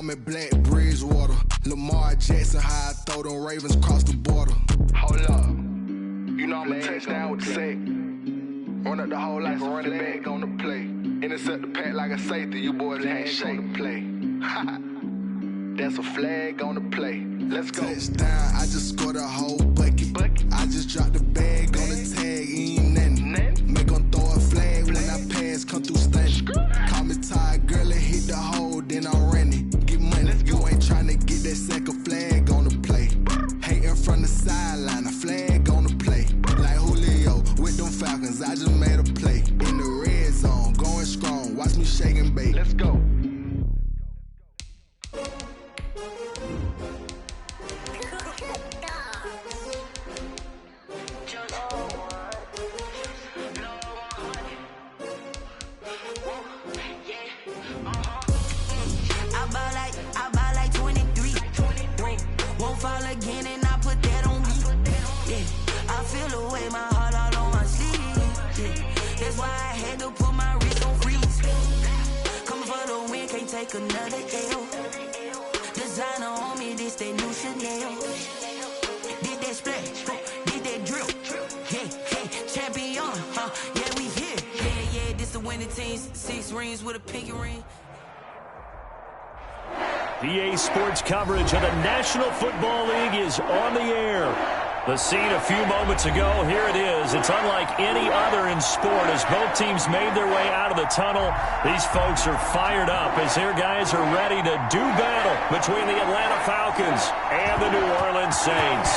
call me Black Bridgewater. Lamar Jackson, how I throw them Ravens across the border. Hold up. You know I'm a touchdown with the sack. Run up the hole like a running back on the play. Intercept the pack like a safety. You boys ain't shake the play. That's a flag on the play. Let's go. Touchdown, I just scored a whole bucket. I just dropped the bag on the tag, ain't nothing. Make them throw a flag when I pass, come through stunning. Call me tired, girl, and hit the hole, then I'm running. Get money, you ain't tryna get that second flag on the play. Hating from the sideline, a flag on the play. Like Julio with them Falcons, I just made a play. In the red zone, going strong, watch me shake and bake. Let's go. Again, and I put that on me. Yeah, I feel away, my heart all on my sleeve. Yeah, that's why I had to put my wrist on freeze. Coming for the win, can't take another L. Designer on me, this that new Chanel. Did that splash, did that drill. Yeah, champion, yeah, we here. Yeah, this the winning team. 6 rings with a pinky ring. EA Sports coverage of the National Football League is on the air. The scene a few moments ago, here it is. It's unlike any other in sport as both teams made their way out of the tunnel. These folks are fired up as their guys are ready to do battle between the Atlanta Falcons and the New Orleans Saints.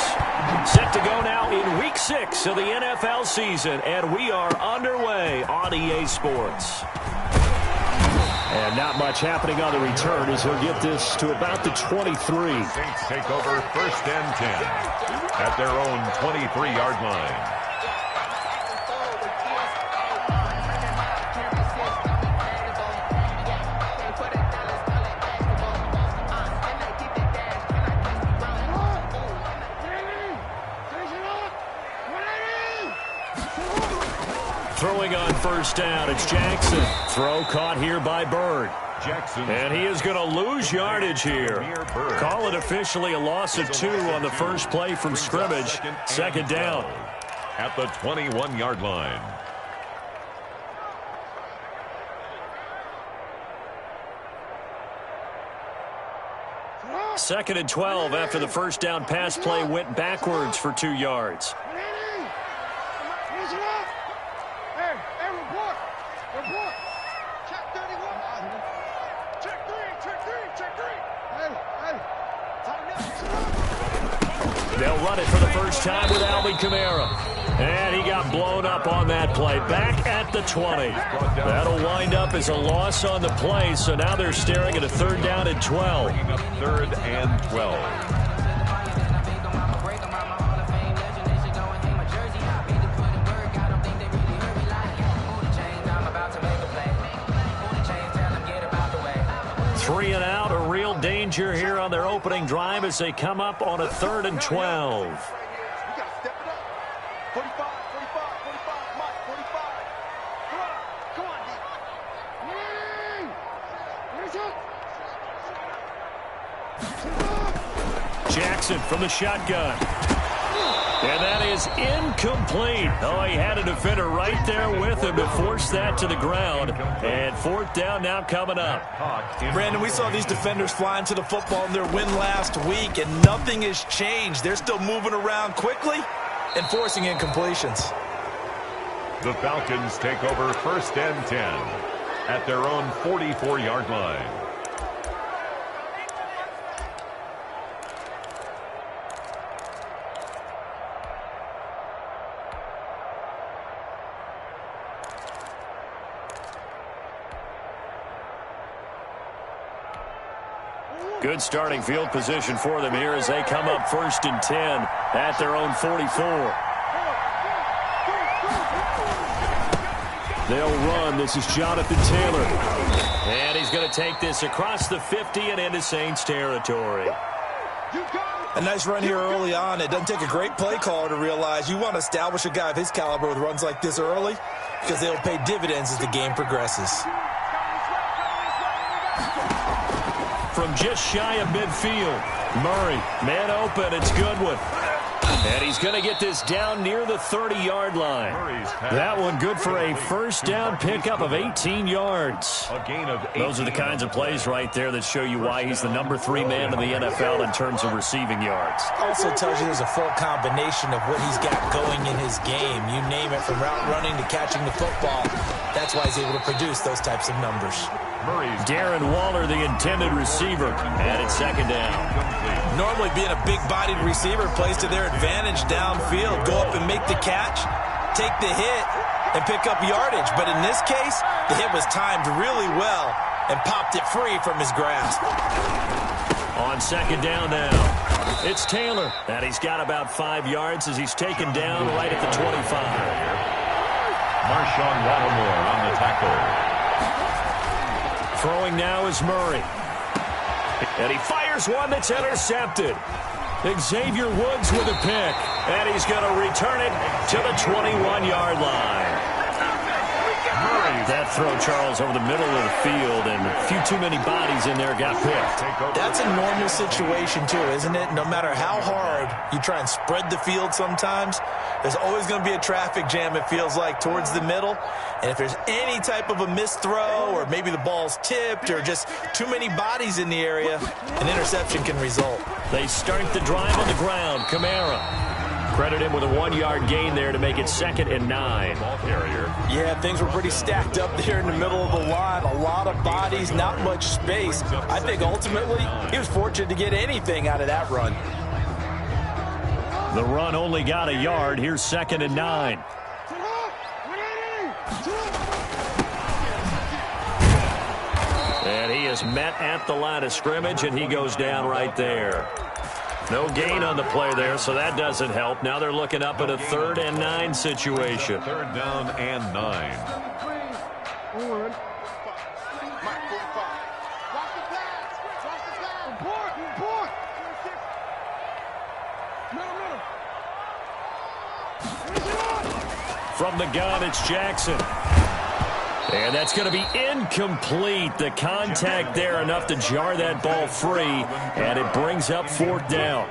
Set to go now in Week 6 of the NFL season, and we are underway on EA Sports. And not much happening on the return as he'll get this to about the 23. Saints take over 1st and 10 at their own 23-yard line. Throwing on 1st down, it's Jackson. Throw caught here by Bird. Jackson. And he is going to lose yardage here. Call it officially a loss of 2 on the first play from scrimmage. 2nd down. At the 21-yard line. Second and 12 after the 1st down pass play went backwards for 2 yards. They'll run it for the first time with Alvin Kamara. And he got blown up on that play. Back at the 20. That'll wind up as a loss on the play, so now they're staring at a 3rd down and 12. Bringing up 3rd and 12. Three and out, a real danger here on their opening drive as they come up on a 3rd and 12. Jackson from the shotgun. And that is incomplete. Oh, he had a defender right there with him to force that to the ground. And 4th down now coming up. Brandon, we saw these defenders flying to the football in their win last week, and nothing has changed. They're still moving around quickly and forcing incompletions. The Falcons take over 1st and 10 at their own 44-yard line. Good starting field position for them here as they come up 1st and 10 at their own 44. They'll run. This is Jonathan Taylor. And he's going to take this across the 50 and into Saints territory. A nice run here early on. It doesn't take a great play caller to realize you want to establish a guy of his caliber with runs like this early because they'll pay dividends as the game progresses. from just shy of midfield. Murray, man open, it's Goodwin. And he's going to get this down near the 30-yard line. That one good for a first down pickup of 18 yards. Those are the kinds of plays right there that show you why he's the number 3 man in the NFL in terms of receiving yards. Also tells you there's a full combination of what he's got going in his game. You name it, from route running to catching the football. That's why he's able to produce those types of numbers. Darren Waller, the intended receiver, and it's second down. Normally being a big-bodied receiver plays to their advantage downfield. Go up and make the catch, take the hit, and pick up yardage. But in this case, the hit was timed really well and popped it free from his grasp. On second down now, it's Taylor. And he's got about 5 yards as he's taken down right at the 25. Marshawn Lattimore on the tackle. Throwing now is Murray. And he fires one that's intercepted. Xavier Woods with a pick. And he's going to return it to the 21-yard line. That throw, Charles, over the middle of the field, and a few too many bodies in there got picked. That's a normal situation, too, isn't it? No matter how hard you try and spread the field sometimes, there's always going to be a traffic jam, it feels like, towards the middle. And if there's any type of a missed throw, or maybe the ball's tipped, or just too many bodies in the area, an interception can result. They start the drive on the ground. Kamara. Credit him with a 1-yard gain there to make it 2nd and 9. Ball carrier. Yeah, things were pretty stacked up there in the middle of the line. A lot of bodies, not much space. I think ultimately he was fortunate to get anything out of that run. The run only got a yard. Here's 2nd and 9. And he is met at the line of scrimmage, and he goes down right there. No gain on the play there, so that doesn't help. Now they're looking up at a 3rd and 9 situation. 3rd down and 9. From the gun, it's Jackson. And that's going to be incomplete. The contact there enough to jar that ball free, and it brings up 4th down.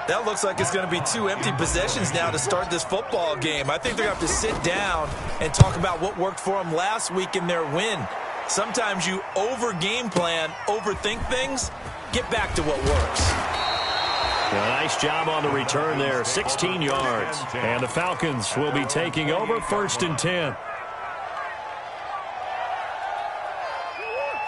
That looks like it's going to be 2 empty possessions now to start this football game. I think they're going to have to sit down and talk about what worked for them last week in their win. Sometimes you over-game plan, overthink things, get back to what works. Well, nice job on the return there, 16 yards. And the Falcons will be taking over 1st and 10.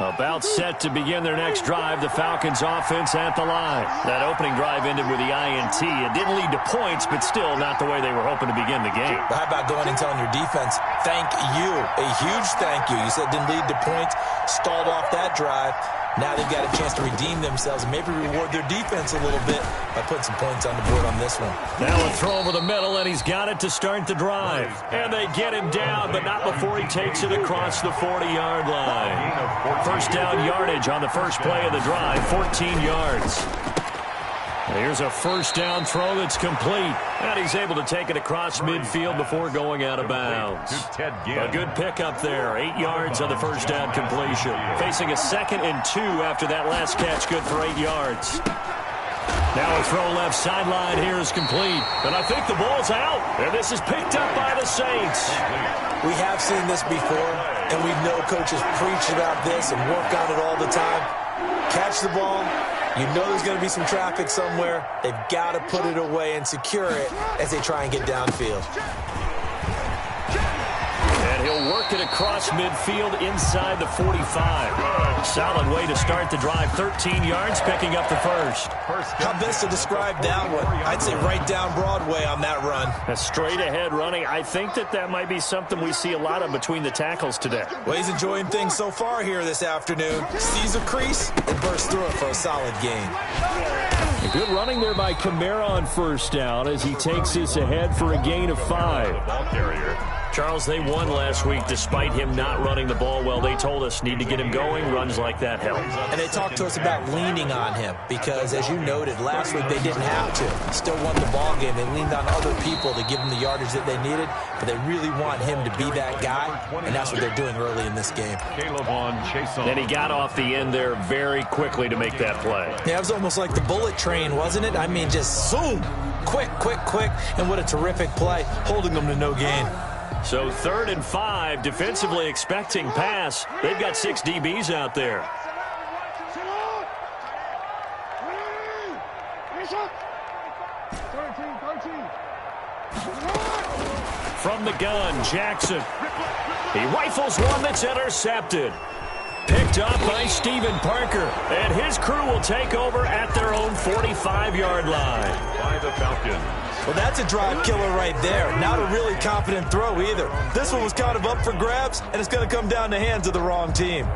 About set to begin their next drive, the Falcons offense at the line. That opening drive ended with the INT. It didn't lead to points, but still not the way they were hoping to begin the game. But how about going and telling your defense, thank you, a huge thank you. You said it didn't lead to points, stalled off that drive. Now they've got a chance to redeem themselves and maybe reward their defense a little bit by putting some points on the board on this one. Now a throw over the middle, and he's got it to start the drive. And they get him down, but not before he takes it across the 40-yard line. 1st down yardage on the first play of the drive, 14 yards. Here's a 1st down throw that's complete. And he's able to take it across midfield before going out of bounds. A good pickup there. 8 yards on the 1st down completion. Facing a 2nd and 2 after that last catch, good for 8 yards. Now a throw left sideline here is complete. And I think the ball's out. And this is picked up by the Saints. We have seen this before, and we know coaches preach about this and work on it all the time. Catch the ball. You know there's going to be some traffic somewhere. They've got to put it away and secure it as they try and get downfield. And he'll work it across midfield inside the 45. Solid way to start the drive. 13 yards, picking up the first. How best to describe that one? I'd say right down Broadway on that run. A straight-ahead running. I think that might be something we see a lot of between the tackles today. Well, he's enjoying things so far here this afternoon. Sees a crease and bursts through it for a solid gain. A good running there by Kamara on 1st down as he takes this ahead for a gain of 5. Ball carrier. Charles, they won last week despite him not running the ball well. They told us need to get him going. Runs like that help. And they talked to us about leaning on him because, as you noted, last week they didn't have to. Still won the ball game. They leaned on other people to give them the yardage that they needed, but they really want him to be that guy, and that's what they're doing early in this game. And he got off the end there very quickly to make that play. Yeah, it was almost like the bullet train, wasn't it? I mean, just zoom, quick, and what a terrific play, holding them to no gain. So 3rd and 5, defensively expecting pass. They've got 6 DBs out there. From the gun, Jackson. He rifles one that's intercepted. Picked up by Stephen Parker. And his crew will take over at their own 45-yard line. By the Falcons. Well, that's a drive killer right there. Not a really confident throw either. This one was kind of up for grabs, and it's going to come down the hands of the wrong team.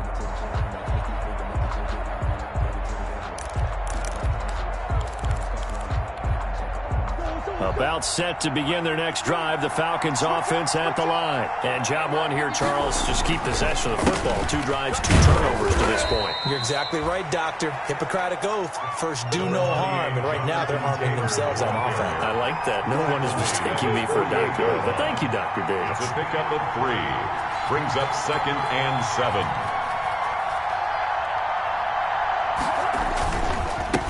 About set to begin their next drive, the Falcons offense at the line. And job one here, Charles, just keep possession of the football. 2 drives, 2 turnovers to this point. You're exactly right, Doctor. Hippocratic oath. First, do no harm. And right now, they're harming themselves on offense. I like that. No one is mistaking me for a doctor. But thank you, Dr. Dave. It's a pickup of 3. Brings up 2nd and 7.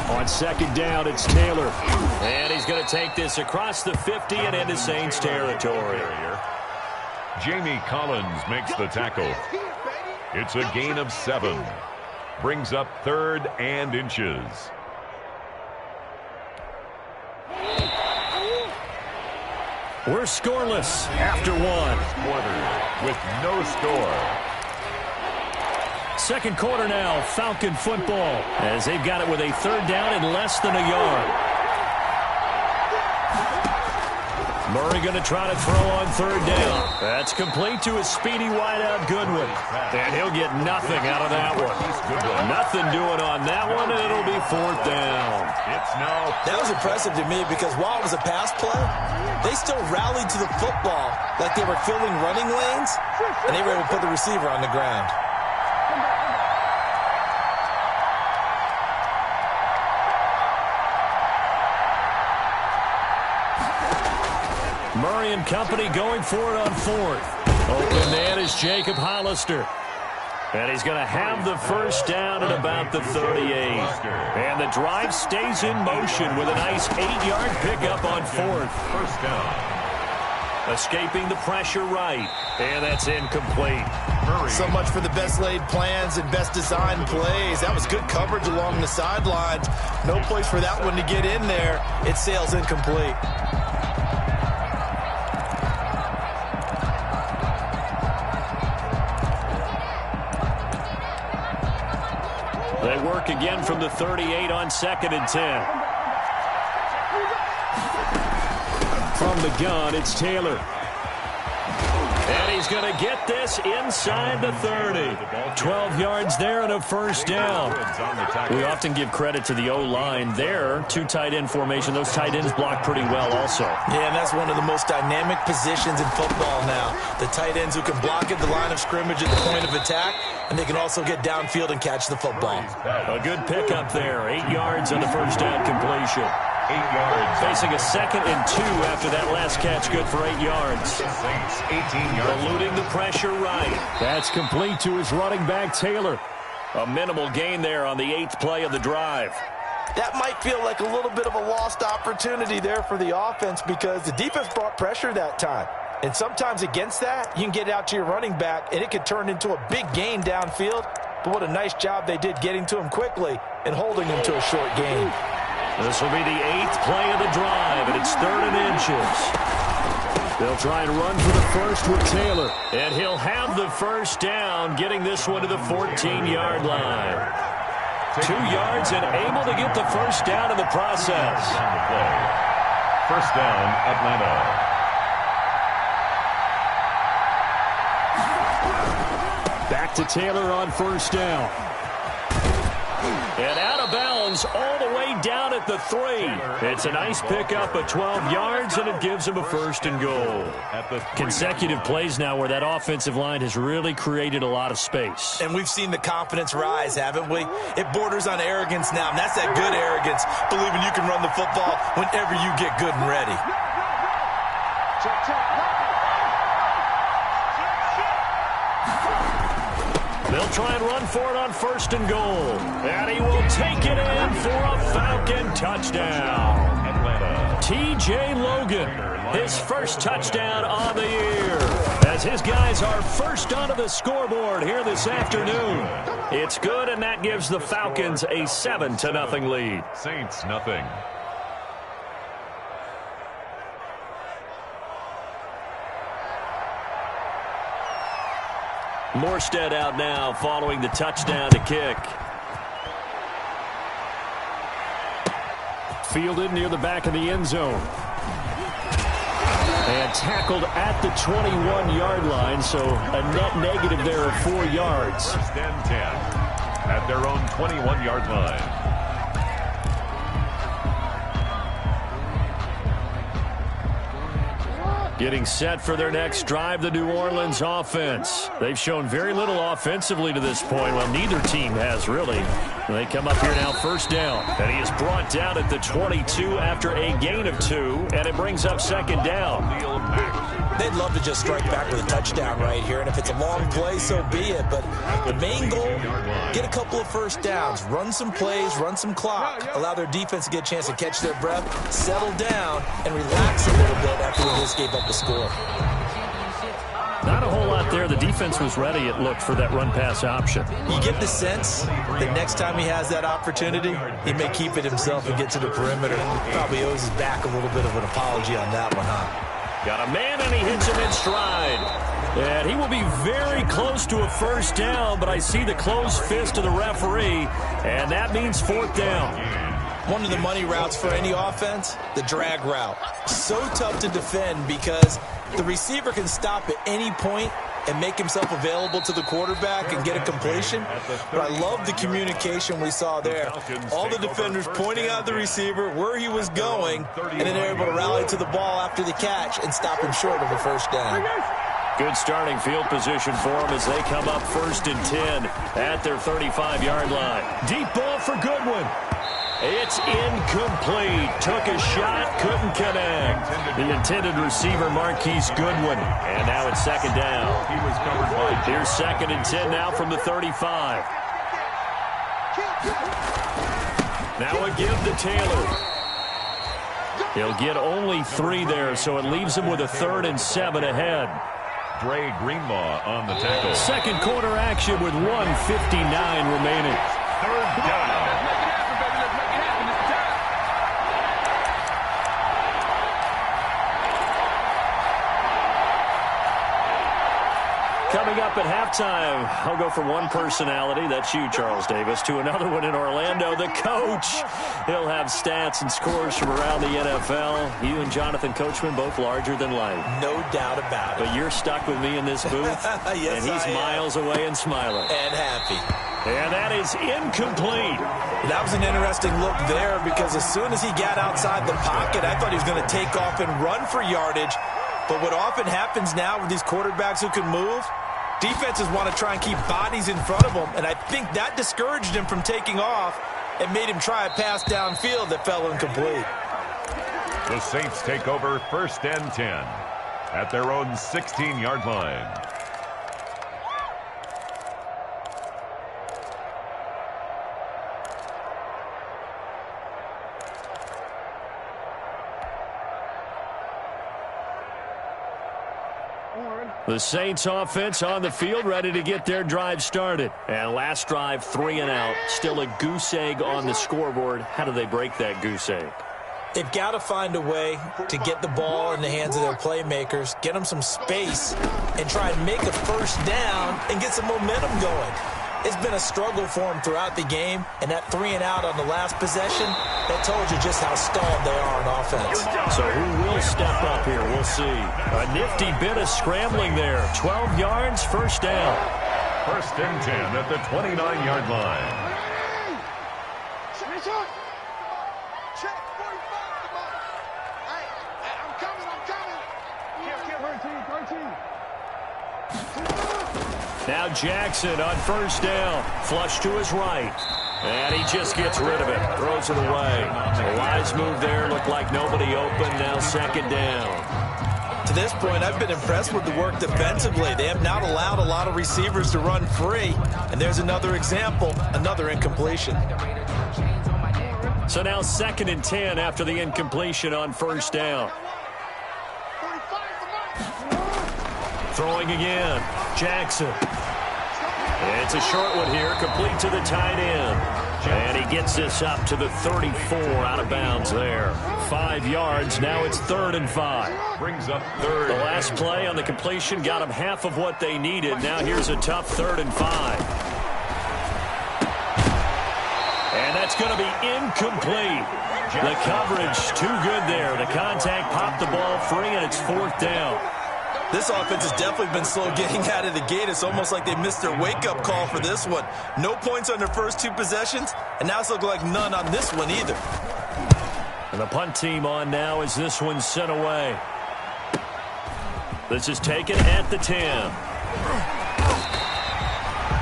On 2nd down, it's Taylor. And he's going to take this across the 50 and into Saints territory. Jamie Collins makes the tackle. It's a gain of 7. Brings up 3rd and inches. We're scoreless after 1. Quarter with no score. 2nd quarter now, Falcon football, as they've got it with a 3rd down and less than a yard. Murray going to try to throw on 3rd down. That's complete to his speedy wideout Goodwin. And he'll get nothing out of that one. Nothing doing on that one, and it'll be 4th down. That was impressive to me because while it was a pass play, they still rallied to the football like they were filling running lanes, and they were able to put the receiver on the ground. Murray and company going for it on 4th. Open man is Jacob Hollister. And he's going to have the 1st down at about the 38. And the drive stays in motion with a nice 8-yard pickup on 4th. 1st down. Escaping the pressure right. And that's incomplete. Murray. So much for the best laid plans and best designed plays. That was good coverage along the sidelines. No place for that one to get in there. It sails incomplete. They work again from the 38 on 2nd and 10. From the gun, it's Taylor. And he's going to get this inside the 30. 12 yards there and a 1st down. We often give credit to the O-line there. 2 tight end formation. Those tight ends block pretty well also. Yeah, and that's one of the most dynamic positions in football now. The tight ends who can block at the line of scrimmage at the point of attack, and they can also get downfield and catch the football. A good pickup there. 8 yards on the 1st down completion. 8 yards. Facing a 2nd and 2 after that last catch, good for 8 yards. Saints 18 yards. Eluding the pressure right. That's complete to his running back, Taylor. A minimal gain there on the 8th play of the drive. That might feel like a little bit of a lost opportunity there for the offense because the defense brought pressure that time. And sometimes against that, you can get out to your running back, and it could turn into a big gain downfield. But what a nice job they did getting to him quickly and holding him to a short gain. This will be the 8th play of the drive, and it's 3rd and inches. They'll try and run for the 1st with Taylor. And he'll have the 1st down, getting this one to the 14-yard line. 2 yards and able to get the 1st down in the process. 1st down, Atlanta. Back to Taylor on 1st down. And out of bounds all the way down at the 3. It's a nice pickup of 12 yards, and it gives him a 1st and goal. Consecutive plays now where that offensive line has really created a lot of space. And we've seen the confidence rise, haven't we? It borders on arrogance now, and that's that good arrogance, believing you can run the football whenever you get good and ready. They'll try and run for it on 1st and goal. And he will take it in for a Falcon touchdown. T.J. Logan, his first touchdown on the year, as his guys are first onto the scoreboard here this afternoon. It's good, and that gives the Falcons a 7-0 lead. Saints nothing. Morstead out now following the touchdown to kick. Fielded near the back of the end zone. And tackled at the 21-yard line, so a net negative there of 4 yards. 1st and 10 at their own 21-yard line. Getting set for their next drive, the New Orleans offense. They've shown very little offensively to this point. Well, neither team has really. They come up here now 1st down. And he is brought down at the 22 after a gain of 2. And it brings up 2nd down. They'd love to just strike back with a touchdown right here. And if it's a long play, so be it. But the main goal, get a couple of 1st downs. Run some plays, run some clock. Allow their defense to get a chance to catch their breath, settle down, and relax a little bit after they just gave up the score. Not a whole lot there. The defense was ready, it looked, for that run-pass option. You get the sense that next time he has that opportunity, he may keep it himself and get to the perimeter. Probably owes his back a little bit of an apology on that one, huh? Got a man, and he hits him in stride. And he will be very close to a 1st down, but I see the closed fist of the referee, and that means 4th down. One of the money routes for any offense, the drag route. So tough to defend because the receiver can stop at any point and make himself available to the quarterback and get a completion. But I love the communication we saw there. All the defenders pointing out the receiver, where he was going, and then they're able to rally to the ball after the catch and stop him short of a 1st down. Good starting field position for them as they come up 1st and 10 at their 35-yard line. Deep ball for Goodwin. It's incomplete. Took a shot, couldn't connect. The intended receiver, Marquise Goodwin. And now it's 2nd down. He was covered by. Here's 2nd and 10 now from the 35. Now a give to Taylor. He'll get only 3 there, so it leaves him with a 3rd and 7 ahead. Dre Greenlaw on the tackle. 2nd quarter action with 1:59 remaining. 3rd down. Coming up at halftime, I'll go from one personality, that's you, Charles Davis, to another one in Orlando, the coach. He'll have stats and scores from around the NFL. You and Jonathan Coachman, both larger than life. No doubt about it. But you're stuck with me in this booth, yes, and he's miles away and smiling. And happy. And that is incomplete. That was an interesting look there because as soon as he got outside the pocket, I thought he was going to take off and run for yardage. But what often happens now with these quarterbacks who can move, defenses want to try and keep bodies in front of them, and I think that discouraged him from taking off and made him try a pass downfield that fell incomplete. The Saints take over 1st and 10 at their own 16-yard line. The Saints offense on the field, ready to get their drive started. And last drive, 3 and out. Still a goose egg on the scoreboard. How do they break that goose egg? They've got to find a way to get the ball in the hands of their playmakers, get them some space, and try and make a 1st down and get some momentum going. It's been a struggle for them throughout the game, and that 3 and out on the last possession, that told you just how stalled they are on offense. So who will step up here? We'll see. A nifty bit of scrambling there. 12 yards, 1st down. 1st and 10 at the 29-yard line. Check 45, come on. Hey, I'm coming. 13. Now Jackson on first down. Flush to his right. And he just gets rid of it. Throws it away. A wise move there. Looked like nobody open. Now second down. To this point, I've been impressed with the work defensively. They have not allowed a lot of receivers to run free. And there's another example, another incompletion. So now 2nd and 10 after the incompletion on first down. Throwing again. Jackson. It's a short one here, complete to the tight end. And he gets this up to the 34, out of bounds there. 5 yards, now it's 3rd and 5. Brings up 3rd. The last play on the completion got them half of what they needed. Now here's a tough 3rd and 5. And that's going to be incomplete. The coverage too good there. The contact popped the ball free, and it's 4th down. This offense has definitely been slow getting out of the gate. It's almost like they missed their wake-up call for this one. No points on their first 2 possessions, and now it's looking like none on this one either. And the punt team on now as this one's sent away. This is taken at the 10.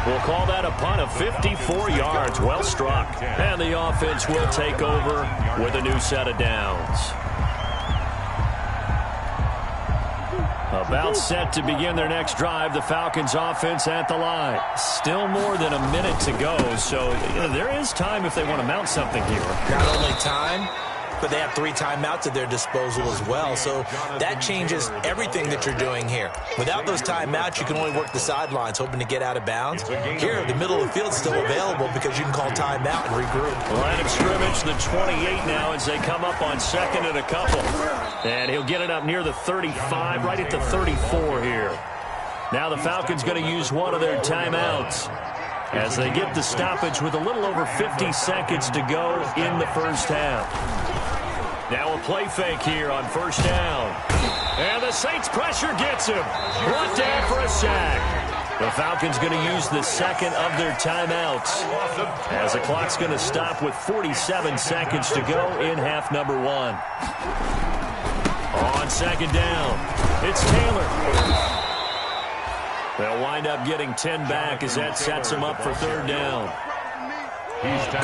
We'll call that a punt of 54 yards. Well struck. And the offense will take over with a new set of downs. About set to begin their next drive, the Falcons offense at the line. Still more than a minute to go, so there is time if they want to mount something here. Not only time, but they have 3 timeouts at their disposal as well, so that changes everything that you're doing here. Without those timeouts, you can only work the sidelines, hoping to get out of bounds. Here, the middle of the field is still available because you can call timeout and regroup. Line of scrimmage, the 28 now as they come up on 2nd and a couple. And he'll get it up near the 35, right at the 34 here. Now the Falcons going to use one of their timeouts as they get the stoppage with a little over 50 seconds to go in the first half. Now a play fake here on first down. And the Saints pressure gets him. Brought down for a sack. The Falcons going to use the 2nd of their timeouts as the clock's going to stop with 47 seconds to go in half number 1. On 2nd down, it's Taylor. They'll wind up getting 10 back as that sets them up for 3rd down.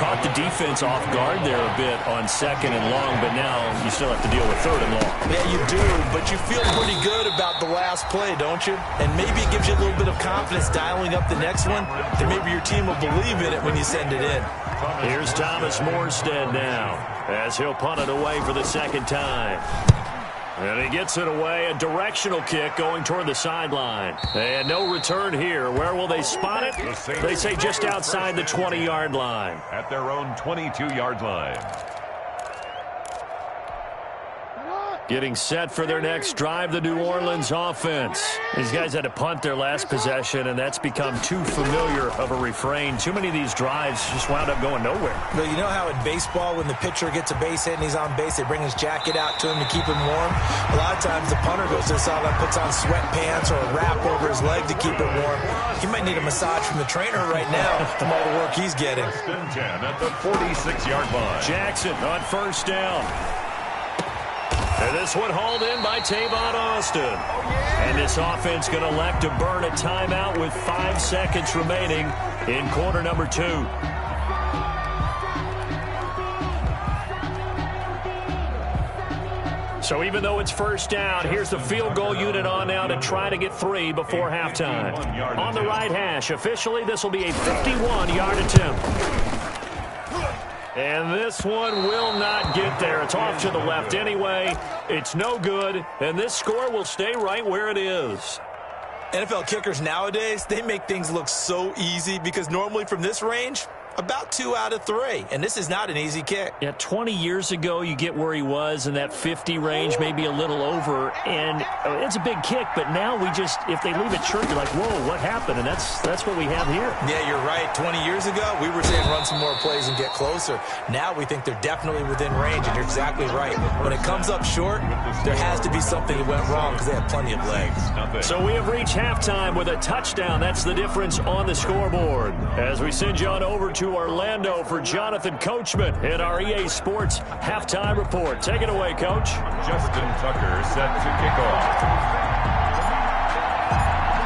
Caught the defense off guard there a bit on 2nd and long, but now you still have to deal with 3rd and long. Yeah, you do, but you feel pretty good about the last play, don't you? And maybe it gives you a little bit of confidence dialing up the next one, that maybe your team will believe in it when you send it in. Here's Thomas Morstead now as he'll punt it away for the 2nd time. And he gets it away, a directional kick going toward the sideline. And no return here. Where will they spot it? They say just outside the 20-yard line. At their own 22-yard line. Getting set for their next drive, the New Orleans offense. These guys had to punt their last possession, and that's become too familiar of a refrain. Too many of these drives just wound up going nowhere. But you know how in baseball, when the pitcher gets a base hit and he's on base, they bring his jacket out to him to keep him warm? A lot of times the punter goes to the sideline, puts on sweatpants or a wrap over his leg to keep it warm. He might need a massage from the trainer right now from all the work he's getting. 10 at the 46-yard line. Jackson on first down. And this one hauled in by Tavon Austin. And this offense going to elect to burn a timeout with 5 seconds remaining in quarter number 2. So even though it's first down, here's the field goal unit on now to try to get 3 before halftime. On the right hash, officially this will be a 51-yard attempt. And this one will not get there. It's off to the left anyway. It's no good, and this score will stay right where it is. NFL kickers nowadays, they make things look so easy because normally from this range, about 2 out of 3, and this is not an easy kick. Yeah, 20 years ago, you get where he was in that 50 range, maybe a little over, and it's a big kick, but now we just, if they leave it short, you're like, whoa, what happened? And that's what we have here. Yeah, you're right. 20 years ago, we were saying run some more plays and get closer. Now we think they're definitely within range, and you're exactly right. When it comes up short, there has to be something that went wrong because they have plenty of legs. So we have reached halftime with a touchdown. That's the difference on the scoreboard. As we send you on over to Orlando for Jonathan Coachman in our EA Sports halftime report. Take it away, Coach. Justin Tucker set to kick off.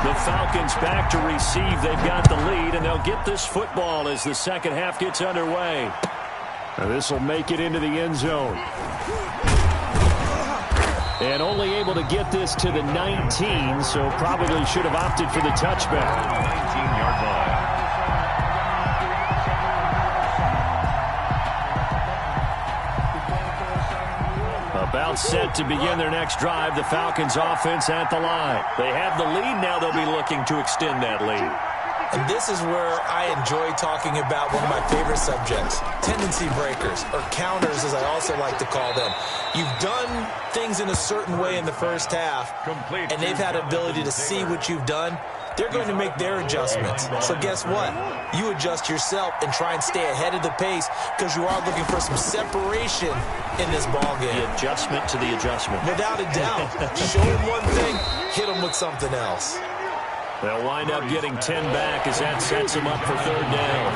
The Falcons back to receive. They've got the lead, and they'll get this football as the second half gets underway. Now this will make it into the end zone. And only able to get this to the 19, so probably should have opted for the touchback. 19-yard line. About set to begin their next drive. The Falcons offense at the line. They have the lead. Now they'll be looking to extend that lead. And this is where I enjoy talking about one of my favorite subjects, tendency breakers, or counters as I also like to call them. You've done things in a certain way in the first half, and they've had ability to see what you've done. They're going to make their adjustments. So guess what? You adjust yourself and try and stay ahead of the pace because you are looking for some separation in this ball game. The adjustment to the adjustment. Without a doubt. Show them one thing, hit them with something else. They'll wind up getting 10 back as that sets them up for third down.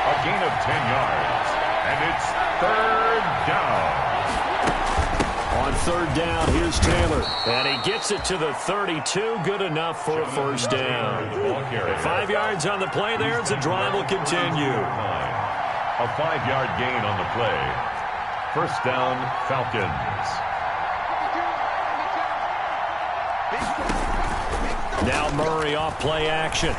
A gain of 10 yards, and it's third down. On third down, here's Taylor. And he gets it to the 32. Good enough for a first down. 5 yards on the play there as the drive will continue. A 5-yard gain on the play. First down, Falcons. Now Murray off play action.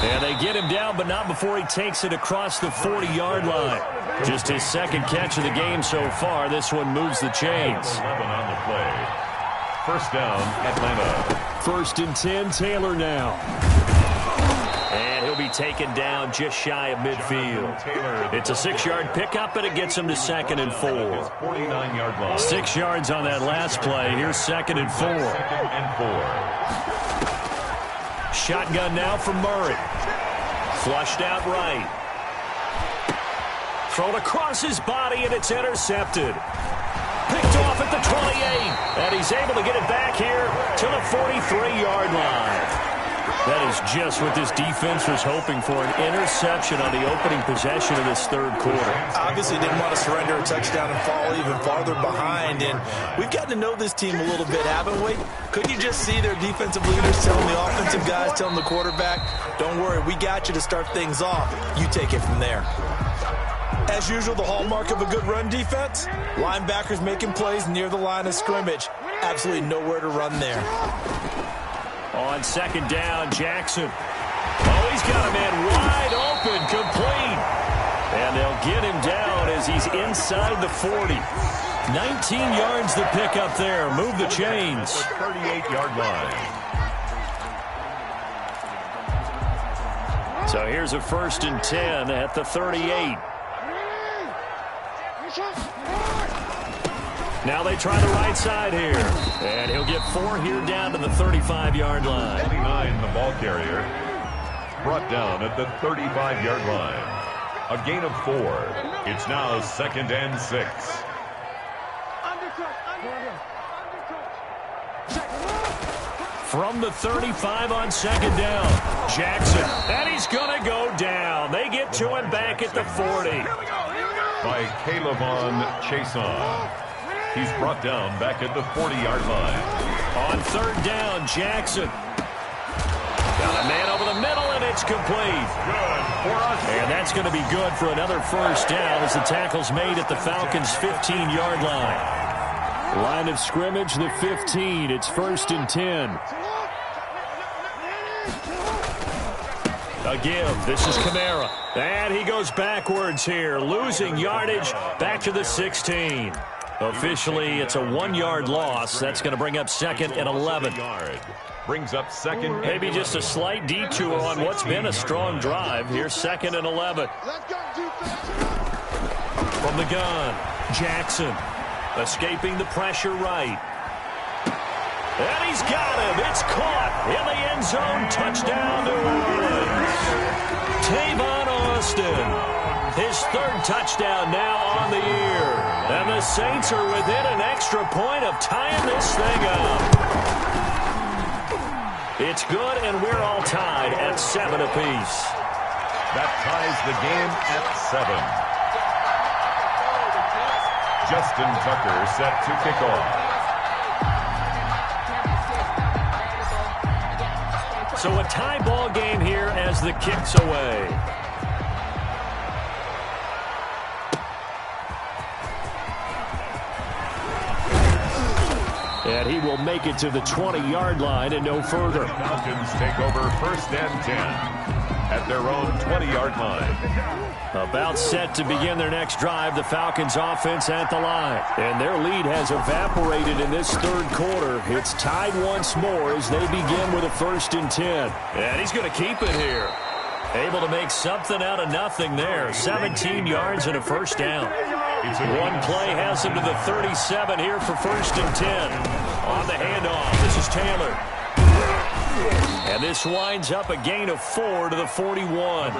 And they get him down, but not before he takes it across the 40-yard line. Just his second catch of the game so far. This one moves the chains. 11 on the play. First down, Atlanta. First and 10, Taylor now. And he'll be taken down just shy of midfield. It's a 6-yard pickup, and it gets him to second and 4. 49-yard line. 6 yards on that last play. Here's second and 4. Second and 4. Shotgun now from Murray. Flushed out right. Thrown across his body, and it's intercepted. Picked off at the 28. And he's able to get it back here to the 43-yard line. That is just what this defense was hoping for, an interception on the opening possession of this third quarter. Obviously didn't want to surrender a touchdown and fall even farther behind. And we've gotten to know this team a little bit, haven't we? Couldn't you just see their defensive leaders telling the offensive guys, telling the quarterback, don't worry, we got you to start things off. You take it from there. As usual, the hallmark of a good run defense, linebackers making plays near the line of scrimmage. Absolutely nowhere to run there. On second down, Jackson. Oh, he's got a man wide open, complete. And they'll get him down as he's inside the 40. 19 yards the pick up there. Move the chains. 38-yard line. So here's a first and 10 at the 38. Now they try the right side here. And he'll get 4 here down to the 35-yard line. 29, the ball carrier. Brought down at the 35-yard line. A gain of 4. It's now second and 6. From the 35 on second down, Jackson. And he's going to go down. They get to him back at the 40. By Calebon Chason. He's brought down back at the 40-yard line. On third down, Jackson. Got a man over the middle, and it's complete. Good for us. And that's going to be good for another first down as the tackle's made at the Falcons' 15-yard line. Line of scrimmage, the 15. It's first and 10. A give. This is Kamara. And he goes backwards here, losing yardage back to the 16. Officially, it's a 1-yard loss. That's going to bring up second and 11. Brings up second. Maybe just a slight detour on what's been a strong drive. Here's second and 11. From the gun, Jackson escaping the pressure right. And he's got him. It's caught in the end zone. Touchdown, New Orleans. Tavon Austin. His third touchdown now on the year. And the Saints are within an extra point of tying this thing up. It's good, and we're all tied at 7 apiece. That ties the game at 7. Justin Tucker set to kick off. So a tie ball game here as the kick's away. And he will make it to the 20-yard line and no further. Falcons take over first and 10 at their own 20-yard line. About set to begin their next drive, the Falcons offense at the line. And their lead has evaporated in this third quarter. It's tied once more as they begin with a 1st and 10. And he's going to keep it here. Able to make something out of nothing there. 17 yards and a first down. One play has him to the 37 here for 1st and 10. On the handoff, this is Taylor. And this winds up a gain of 4 to the 41.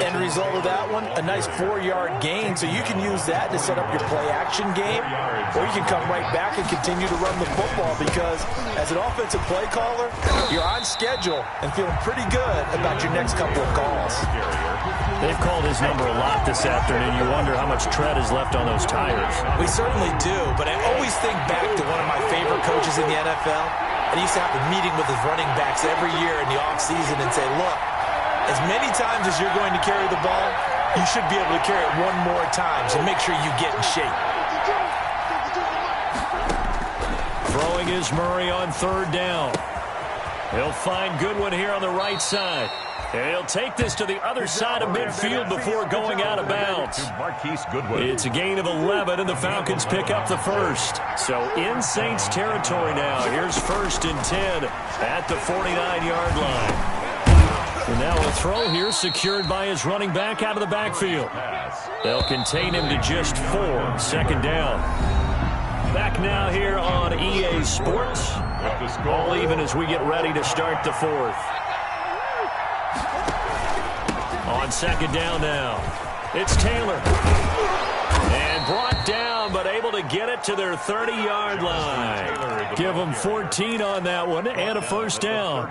End result of that one, a nice 4-yard gain, so you can use that to set up your play-action game, or you can come right back and continue to run the football because as an offensive play caller, you're on schedule and feeling pretty good about your next couple of calls. They've called his number a lot this afternoon. You wonder how much tread is left on those tires. We certainly do, but I always think back to one of my favorite coaches in the NFL. And he used to have a meeting with his running backs every year in the offseason and say, look, as many times as you're going to carry the ball, you should be able to carry it one more time, so make sure you get in shape. Throwing is Murray on 3rd down. He'll find Goodwin here on the right side. And he'll take this to the other side of midfield before going out of bounds. It's a gain of 11, and the Falcons pick up the 1st. So in Saints territory now. Here's 1st and 10 at the 49-yard line. And now a throw here secured by his running back out of the backfield. They'll contain him to just 4. 2nd down. Back now here on EA Sports. All even as we get ready to start the 4th. On 2nd down now, it's Taylor. And brought down, but able to get it to their 30-yard line. Give them 14 on that one and a 1st down.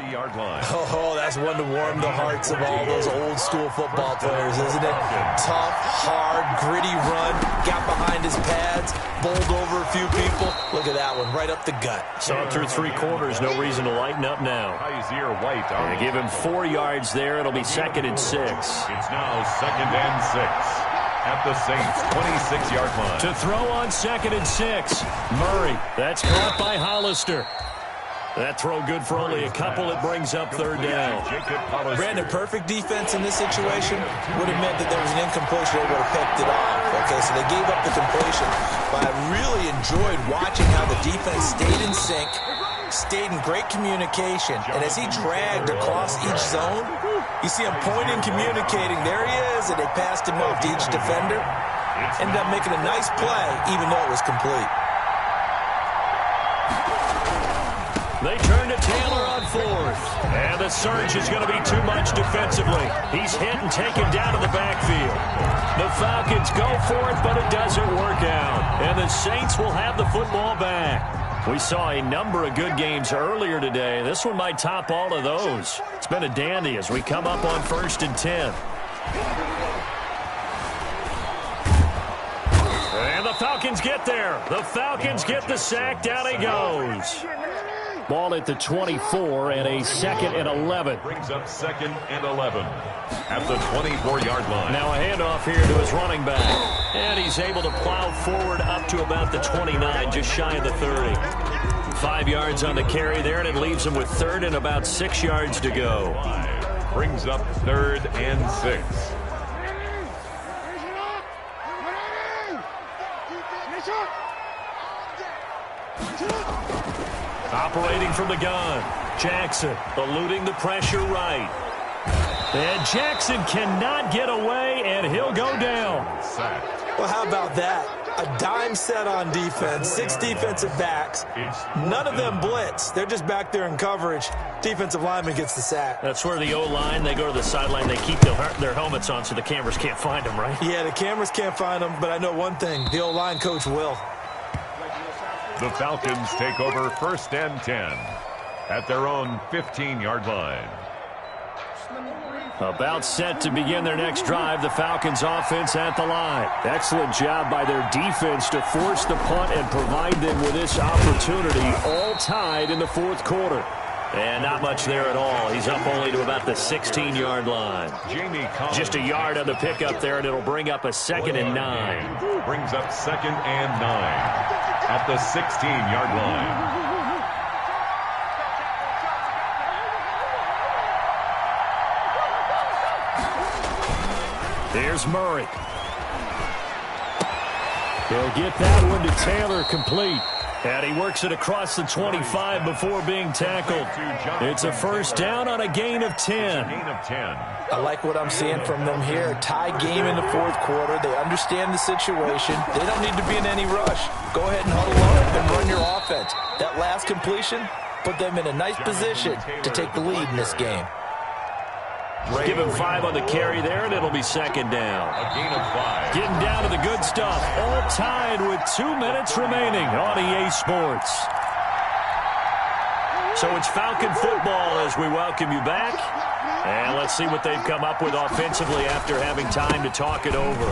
Oh, that's one to warm the hearts of all those old-school football players, isn't it? Tough, hard, gritty run, got behind his pads, bowled over a few people. Look at that one, right up the gut. Saw it through 3 quarters, no reason to lighten up now. And give him 4 yards there. It'll be 2nd and 6. It's now 2nd and 6. At the Saints' 26-yard line. To throw on 2nd and 6. Murray. That's caught by Hollister. That throw good for only a couple. It brings up 3rd down. Brandon, perfect defense in this situation would have meant that there was an incompletion. They would have picked it off. Okay, so they gave up the completion. But I really enjoyed watching how the defense stayed in sync, stayed in great communication. And as he dragged across each zone, you see him pointing, communicating. There he is, and they passed him off to each defender. Ended up making a nice play, even though it was complete. They turn to Taylor on 4th. And the surge is going to be too much defensively. He's hit and taken down to the backfield. The Falcons go for it, but it doesn't work out. And the Saints will have the football back. We saw a number of good games earlier today. This one might top all of those. It's been a dandy as we come up on 1st and 10. And the Falcons get there. The Falcons get the sack. Down he goes. Ball at the 24 and a 2nd and 11. Brings up 2nd and 11 at the 24-yard line. Now a handoff here to his running back. And he's able to plow forward up to about the 29, just shy of the 30. 5 yards on the carry there, and it leaves him with 3rd and about 6 yards to go. Brings up 3rd and 6. Operating from the gun, Jackson eluding the pressure right. And Jackson cannot get away, and he'll go down. Well, how about that? A dime set on defense, 6 defensive backs. None of them blitz. They're just back there in coverage. Defensive lineman gets the sack. That's where the O-line, they go to the sideline, they keep their helmets on so the cameras can't find them, right? Yeah, the cameras can't find them, but I know one thing. The O-line coach will. The Falcons take over 1st and 10 at their own 15-yard line. About set to begin their next drive, the Falcons offense at the line. Excellent job by their defense to force the punt and provide them with this opportunity, all tied in the fourth quarter. And not much there at all. He's up only to about the 16-yard line. Just a yard on the pickup there, and it'll bring up a 2nd and 9. Brings up 2nd and 9 at the 16-yard line. Here's Murray. He'll get that one to Taylor, complete. And he works it across the 25 before being tackled. It's a first down on a gain of 10. I like what I'm seeing from them here. Tie game in the fourth quarter. They understand the situation. They don't need to be in any rush. Go ahead and huddle up and run your offense. That last completion put them in a nice position to take the lead in this game. Give him 5 on the carry there, and it'll be 2nd down. A gain of 5. Getting down to the good stuff. All tied with 2 minutes remaining on EA Sports. So it's Falcon football as we welcome you back. And let's see what they've come up with offensively after having time to talk it over.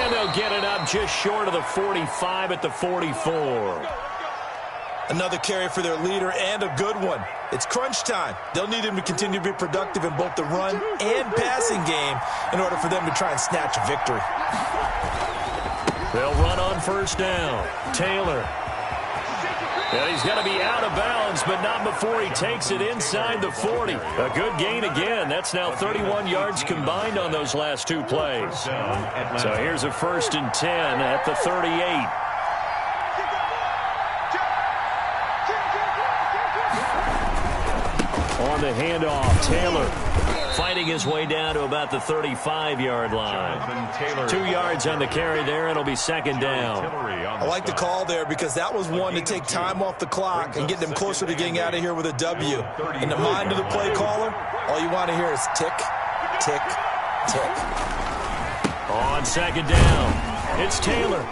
And they'll get it up just short of the 45 at the 44. Another carry for their leader, and a good one. It's crunch time. They'll need him to continue to be productive in both the run and passing game in order for them to try and snatch a victory. They'll run on first down. Taylor. And he's going to be out of bounds, but not before he takes it inside the 40. A good gain again. That's now 31 yards combined on those last 2 plays. So here's a 1st and 10 at the 38. On the handoff, Taylor fighting his way down to about the 35-yard line. 2 yards on the carry there. It'll be 2nd down. I like the call there because that was one to take time off the clock and get them closer to getting out of here with a W. In the mind of the play caller, all you want to hear is tick, tick, tick. On 2nd down, it's Taylor.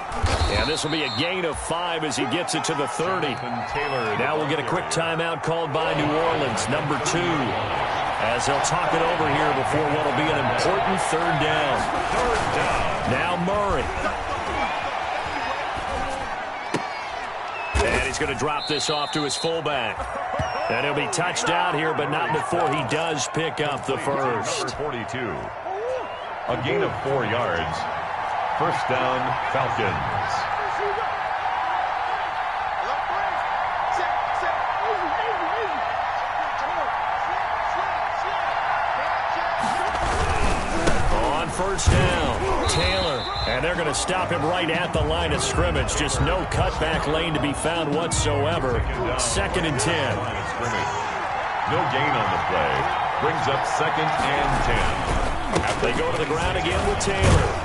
And this will be a gain of 5 as he gets it to the 30. Now we'll get a quick timeout called by New Orleans, number 2, as they'll talk it over here before what will be an important 3rd down. Now Murray. And he's going to drop this off to his fullback. And he'll be touched out here, but not before he does pick up the first. 42. A gain of 4 yards. First down, Falcons. On first down, Taylor. And they're going to stop him right at the line of scrimmage. Just no cutback lane to be found whatsoever. 2nd and 10. No gain on the play. Brings up 2nd and 10. They go to the ground again with Taylor.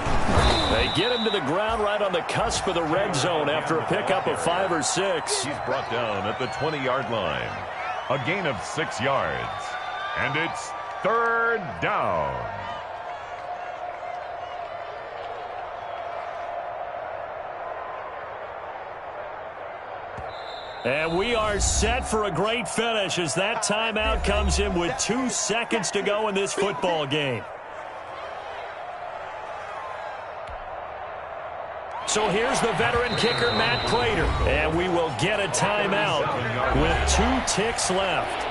They get him to the ground right on the cusp of the red zone after a pickup of 5 or 6. He's brought down at the 20-yard line. A gain of 6 yards. And it's 3rd down. And we are set for a great finish as that timeout comes in with 2 seconds to go in this football game. So here's the veteran kicker, Matt Prater. And we will get a timeout with 2 ticks left.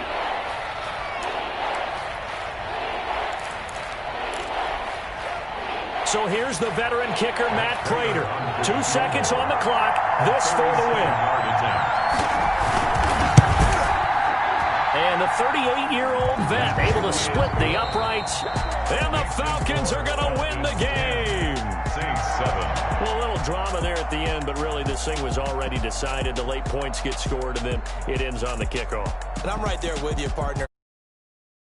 So here's the veteran kicker, Matt Prater. 2 seconds on the clock. This for the win. And the 38-year-old vet able to split the uprights. And the Falcons are going to win the game. 7. Well, a little drama there at the end, but really this thing was already decided. The late points get scored, and then it ends on the kickoff. And I'm right there with you, partner.